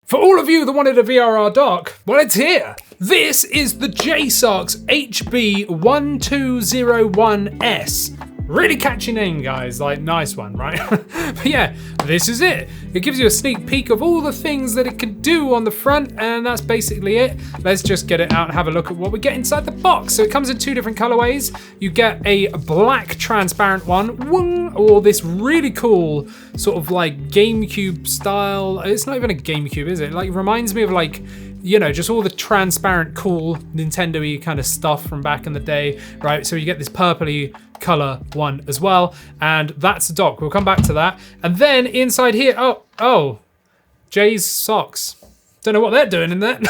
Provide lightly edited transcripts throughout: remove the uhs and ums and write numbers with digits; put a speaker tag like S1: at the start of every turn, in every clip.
S1: For all of you that wanted a VRR dock, well, it's here. This is the JSAUX HB1201S. Really catchy name, guys, like nice one, right? But yeah, this is it. It gives you a sneak peek of all the things that it can do on the front, and that's basically it. Let's just get it out and have a look at what we get inside the box. So it comes in two different colorways. You get a black transparent one, or this really cool sort of like GameCube style. It's not even a GameCube, is it? Like, it reminds me of like, you know, just all the transparent, cool Nintendo-y kind of stuff from back in the day, right? So you get this purpley color one as well, and that's the dock. We'll come back to that. And then inside here, oh, JSAUX. Don't know what they're doing in that.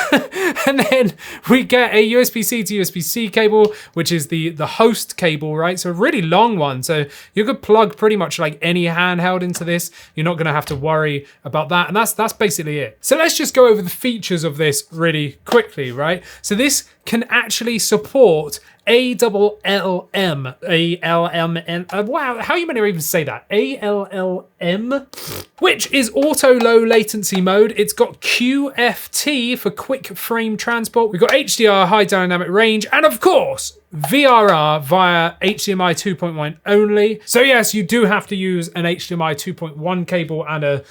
S1: And then we get a USB-C to USB-C cable, which is the host cable, right? So a really long one. So you could plug pretty much like any handheld into this. You're not gonna have to worry about that. And that's basically it. So let's just go over the features of this really quickly, right? So this can actually support ALLM, wow, how are you meant to even say that? ALLM, which is auto low latency mode. It's got QFT for quick frame transport. We've got HDR, high dynamic range, and of course, VRR via HDMI 2.1 only. So yes, you do have to use an HDMI 2.1 cable and a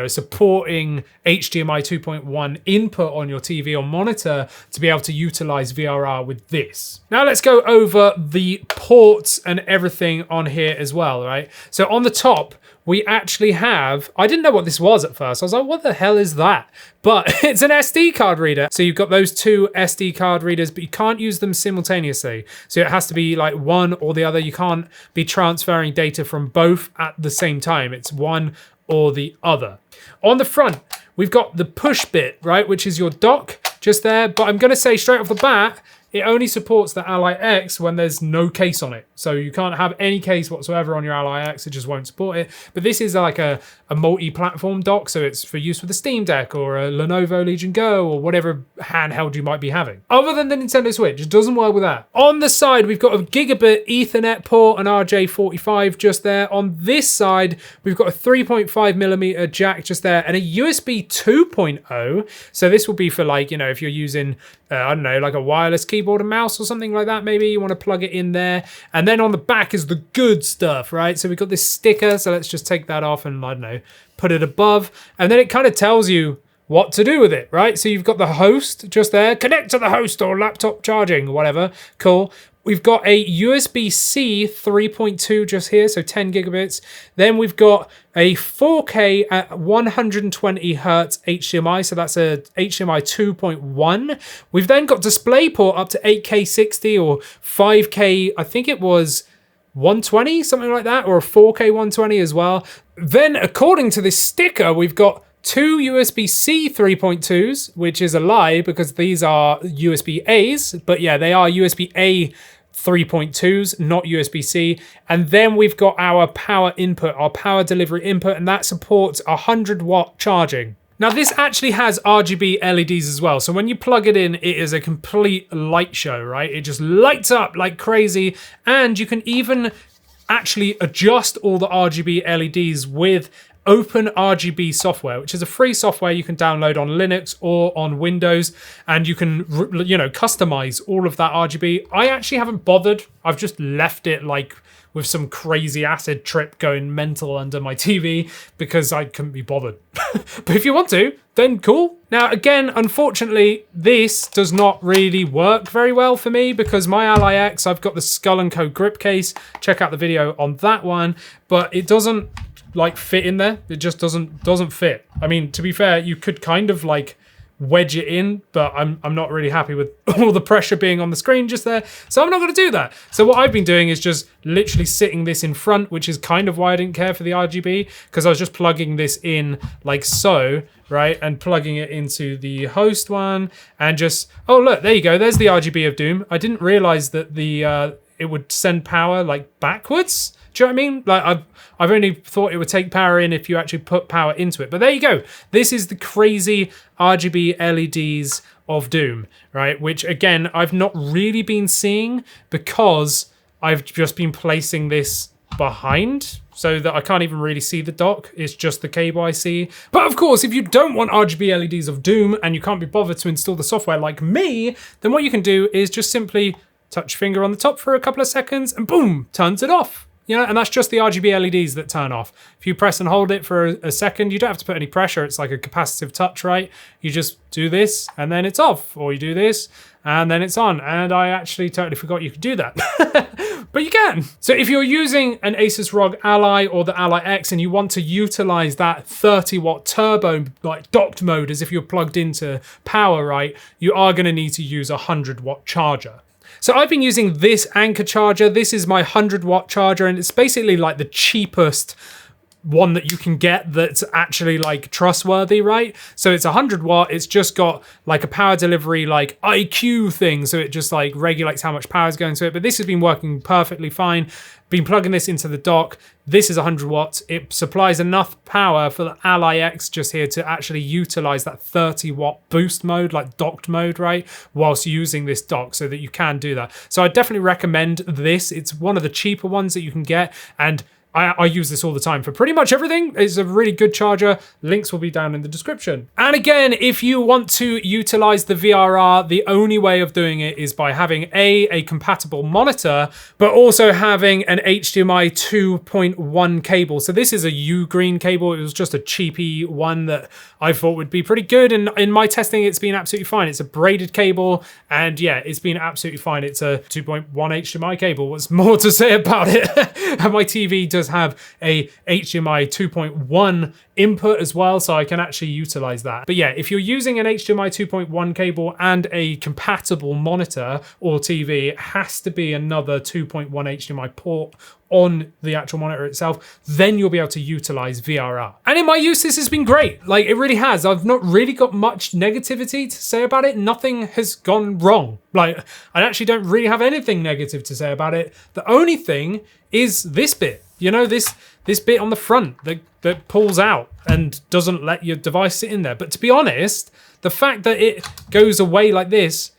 S1: supporting HDMI 2.1 input on your TV or monitor to be able to utilize VRR with this. Now let's go over the ports and everything on here as well, right? So on the top, we actually have, I didn't know what this was at first. I was like, what the hell is that? But it's an SD card reader. So you've got those two SD card readers, but you can't use them simultaneously. So it has to be like one or the other. You can't be transferring data from both at the same time. It's one or the other. On the front, we've got the push bit, right? Which is your dock just there. But I'm gonna say straight off the bat, it only supports the Ally X when there's no case on it. So you can't have any case whatsoever on your Ally X, it just won't support it. But this is like a multi-platform dock, so it's for use with the Steam Deck or a Lenovo Legion Go or whatever handheld you might be having. Other than the Nintendo Switch, it doesn't work with that. On the side, we've got a gigabit Ethernet port, an RJ45 just there. On this side, we've got a 3.5mm jack just there and a USB 2.0. So this will be for like, you know, if you're using, I don't know, like a wireless keyboard and mouse or something like that, maybe you want to plug it in there. And then on the back is the good stuff, right? So we've got this sticker, so let's just take that off and, I don't know, put it above. And then it kind of tells you what to do with it, right? So you've got the host just there, connect to the host or laptop charging, whatever, cool. We've got a USB-C 3.2 just here, so 10 gigabits. Then we've got a 4K at 120 hertz HDMI, so that's a HDMI 2.1. We've then got DisplayPort up to 8K 60 or 5K, I think it was 120, something like that, or a 4K 120 as well. Then according to this sticker, we've got two USB-C 3.2s, which is a lie because these are USB-As, but yeah, they are USB-A 3.2s, not USB-C. And then we've got our power input, our power delivery input, and that supports 100-watt charging. Now this actually has RGB LEDs as well. So when you plug it in, it is a complete light show, right? It just lights up like crazy. And you can even actually adjust all the RGB LEDs with Open RGB software, which is a free software you can download on Linux or on Windows, and you can, you know, customize all of that RGB. I actually haven't bothered. I've just left it like with some crazy acid trip going mental under my TV because I couldn't be bothered. But if you want to, then cool. Now, again, unfortunately, this does not really work very well for me because my Ally X, I've got the Skull & Co grip case. Check out the video on that one, but it doesn't like fit in there. It just doesn't fit. I mean, to be fair, you could kind of like wedge it in, but I'm not really happy with all the pressure being on the screen just there. So I'm not going to do that. So what I've been doing is just literally sitting this in front, which is kind of why I didn't care for the RGB, because I was just plugging this in like so, right? And plugging it into the host one and just, oh look, there you go. There's the RGB of Doom. I didn't realize that the it would send power like backwards. Do you know what I mean? Like I've only thought it would take power in if you actually put power into it. But there you go. This is the crazy RGB LEDs of Doom, right? Which again, I've not really been seeing because I've just been placing this behind so that I can't even really see the dock. It's just the cable I see. But of course, if you don't want RGB LEDs of doom and you can't be bothered to install the software like me, then what you can do is just simply touch your finger on the top for a couple of seconds and boom, turns it off. You know, and that's just the RGB LEDs that turn off. If you press and hold it for a second, you don't have to put any pressure. It's like a capacitive touch, right? You just do this and then it's off, or you do this and then it's on. And I actually totally forgot you could do that, but you can. So if you're using an Asus ROG Ally or the Ally X and you want to utilize that 30-watt turbo, like docked mode, as if you're plugged into power, right? You are gonna need to use a 100-watt charger. So I've been using this Anker charger. This is my 100-watt charger, and it's basically like the cheapest one that you can get that's actually like trustworthy, right? So it's 100-watt. It's just got like a power delivery like IQ thing, so it just like regulates how much power is going to it. But this has been working perfectly fine. Been plugging this into the dock. This is 100 watts. It supplies enough power for the Ally X just here to actually utilize that 30-watt boost mode, like docked mode, right? Whilst using this dock, so that you can do that. So I definitely recommend this. It's one of the cheaper ones that you can get, and I use this all the time for pretty much everything. It's a really good charger. Links will be down in the description. And again, if you want to utilize the VRR, the only way of doing it is by having a compatible monitor, but also having an HDMI 2.1 cable. So this is a U-green cable. It was just a cheapy one that I thought would be pretty good. And in my testing, it's been absolutely fine. It's a braided cable, and yeah, it's been absolutely fine. It's a 2.1 HDMI cable. What's more to say about it? And my TV does have a HDMI 2.1 input as well, so I can actually utilize that. But yeah, if you're using an HDMI 2.1 cable and a compatible monitor or TV, it has to be another 2.1 HDMI port on the actual monitor itself, then you'll be able to utilize VRR. And in my use, this has been great. Like, it really has. I've not really got much negativity to say about it. Nothing has gone wrong. Like, I actually don't really have anything negative to say about it. The only thing is this bit. You know, this bit on the front that pulls out and doesn't let your device sit in there. But to be honest, the fact that it goes away like this,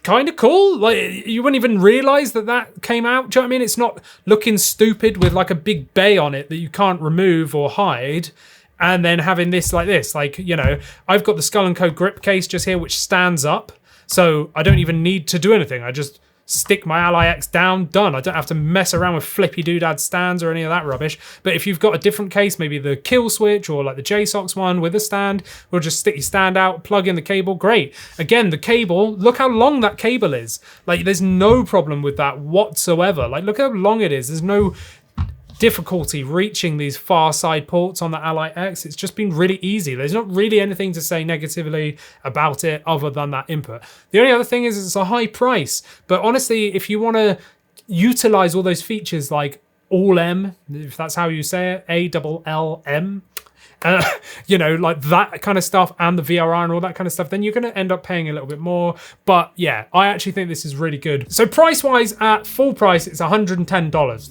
S1: kind of cool. Like, you wouldn't even realize that came out. Do you know what I mean? It's not looking stupid with like a big bay on it that you can't remove or hide, and then having this like this. Like, you know, I've got the Skull & Co grip case just here, which stands up. So I don't even need to do anything. I just stick my Ally X down, done. I don't have to mess around with flippy doodad stands or any of that rubbish. But if you've got a different case, maybe the Kill Switch or like the JSAUX one with a stand, we'll just stick your stand out, plug in the cable, great. Again, the cable, look how long that cable is. Like, there's no problem with that whatsoever. Like, look how long it is. There's no difficulty reaching these far side ports on the Ally X. It's just been really easy. There's not really anything to say negatively about it other than that input. The only other thing is it's a high price, but honestly, if you want to utilize all those features like ALLM, if that's how you say it, ALLM, you know, like that kind of stuff, and the VRR and all that kind of stuff, then you're going to end up paying a little bit more. But yeah, I actually think this is really good. So price wise, at full price, it's $110.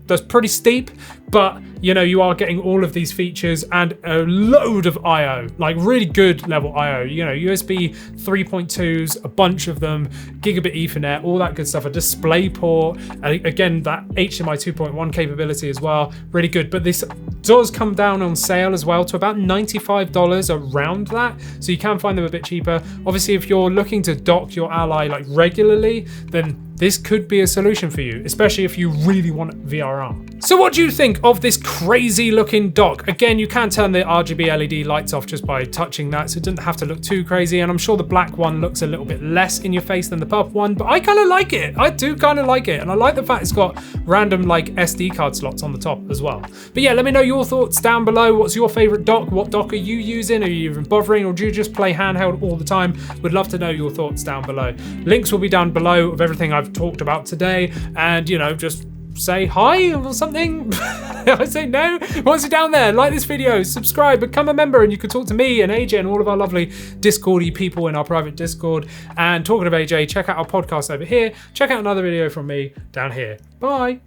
S1: That's pretty steep, but you know, you are getting all of these features and a load of IO, like really good level IO, you know, USB 3.2s, a bunch of them, gigabit Ethernet, all that good stuff, a DisplayPort, and again, that HDMI 2.1 capability as well, really good. But this does come down on sale as well to about $95, around that, so you can find them a bit cheaper. Obviously, if you're looking to dock your Ally like regularly, then this could be a solution for you, especially if you really want VRR. So what do you think of this crazy looking dock? Again, you can turn the RGB LED lights off just by touching that, so it doesn't have to look too crazy. And I'm sure the black one looks a little bit less in your face than the purple one, but I kind of like it. I do kind of like it. And I like the fact it's got random like SD card slots on the top as well. But yeah, let me know your thoughts down below. What's your favorite dock? What dock are you using? Are you even bothering, or do you just play handheld all the time? Would love to know your thoughts down below. Links will be down below of everything I've talked about today, and you know, just say hi or something. I say no. Once you're down there, like this video, subscribe, become a member, and you can talk to me and AJ and all of our lovely Discordy people in our private Discord. And talking of AJ, check out our podcast over here. Check out another video from me down here. Bye.